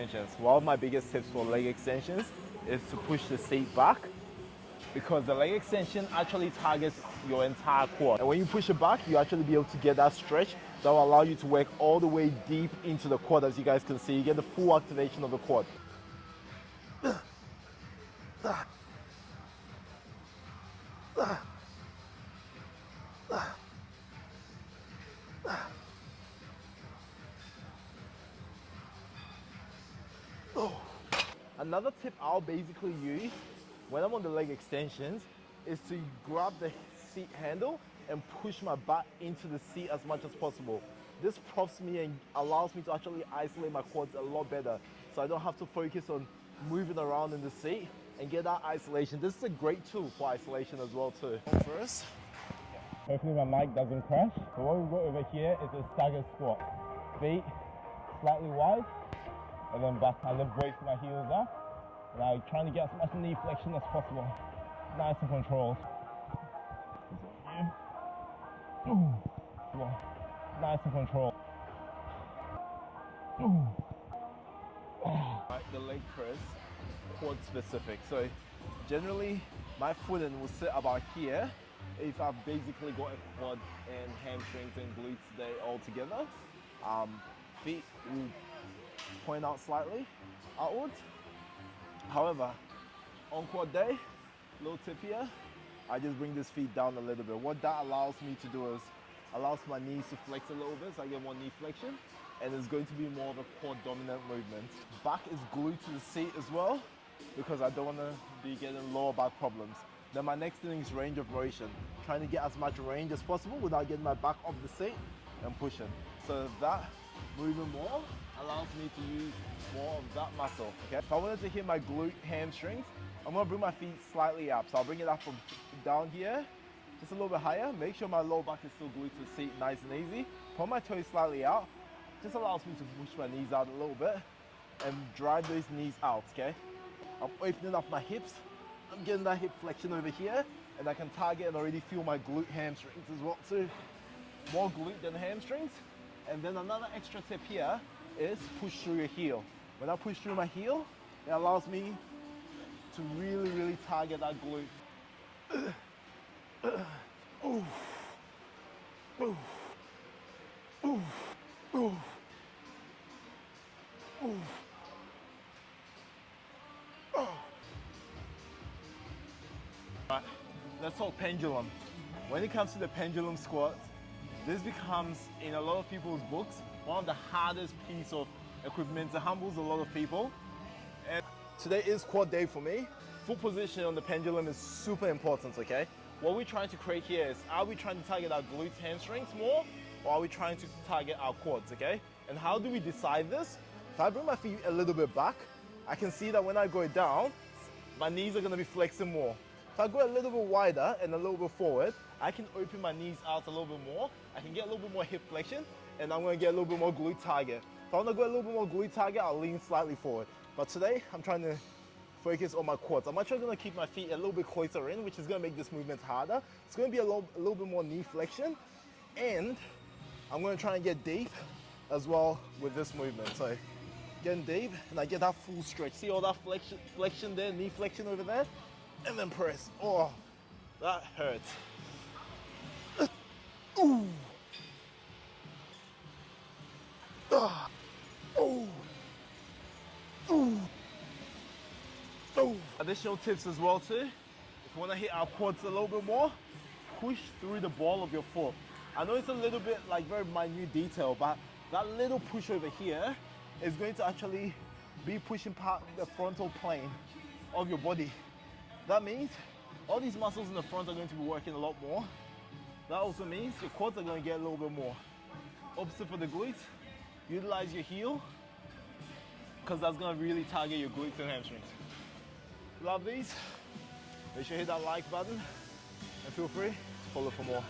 extensions. One of my biggest tips for leg extensions is to push the seat back, because the leg extension actually targets your entire quad. And when you push it back, you actually be able to get that stretch that will allow you to work all the way deep into the quad. As you guys can see, you get the full activation of the quad. Another tip I'll basically use when I'm on the leg extensions is to grab the seat handle and push my butt into the seat as much as possible. This props me and allows me to actually isolate my quads a lot better, so I don't have to focus on moving around in the seat and get that isolation. This is a great tool for isolation as well too. First, hopefully my mic doesn't crash. So what we've got over here is a stagger squat. Feet slightly wide, and then back, and then brace my heels up. And I'm trying to get as much knee flexion as possible. Nice and controlled. Nice and controlled. Right, the leg press, quad specific. So generally, my footing will sit about here if I've basically got a quad and hamstrings and glutes there all together. Feet will point out slightly outwards. However, on quad day, little tip here, I just bring this feet down a little bit. What that allows me to do is allows my knees to flex a little bit, so I get more knee flexion, and it's going to be more of a quad dominant movement. Back is glued to the seat as well, because I don't want to be getting lower back problems. Then my next thing is range of motion, trying to get as much range as possible without getting my back off the seat and pushing. So that moving more allows me to use more of that muscle. Okay, if I wanted to hit my glute hamstrings, I'm gonna bring my feet slightly up. So I'll bring it up from down here, just a little bit higher. Make sure my lower back is still glued to the seat, nice and easy. Pull my toes slightly out. Just allows me to push my knees out a little bit and drive those knees out, okay? I'm opening up my hips. I'm getting that hip flexion over here, and I can target and already feel my glute hamstrings as well too. More glute than hamstrings. And then another extra tip here is push through your heel. When I push through my heel, it allows me to really target that glute. Ooh. Ooh. Ooh. Ooh. Ooh. Oh. Right, let's talk pendulum. When it comes to the pendulum squats, this becomes, in a lot of people's books, one of the hardest piece of equipment. It humbles a lot of people. And today is quad day for me. Full position on the pendulum is super important, okay? What we're trying to create here is, are we trying to target our glutes, hamstrings more, or are we trying to target our quads, okay? And how do we decide this? If I bring my feet a little bit back, I can see that when I go down, my knees are gonna be flexing more. If I go a little bit wider and a little bit forward, I can open my knees out a little bit more. I can get a little bit more hip flexion, and I'm gonna get a little bit more glute target. If I wanna go a little bit more glute target, I'll lean slightly forward. But today, I'm trying to focus on my quads. I'm actually gonna keep my feet a little bit closer in, which is gonna make this movement harder. It's gonna be a little bit more knee flexion, and I'm gonna try and get deep as well with this movement. So getting deep, and I get that full stretch. See all that flexion there, knee flexion over there? And then press. Oh, that hurts. Ooh. Ah. Ooh. Ooh. Ooh. Additional tips as well too. If you want to hit our quads a little bit more, push through the ball of your foot. I know it's a little bit like very minute detail, but that little push over here is going to actually be pushing part the frontal plane of your body. That means all these muscles in the front are going to be working a lot more. That also means your quads are going to get a little bit more. Opposite for the glutes, utilize your heel, because that's going to really target your glutes and hamstrings. Love these. Make sure you hit that like button, and feel free to follow for more.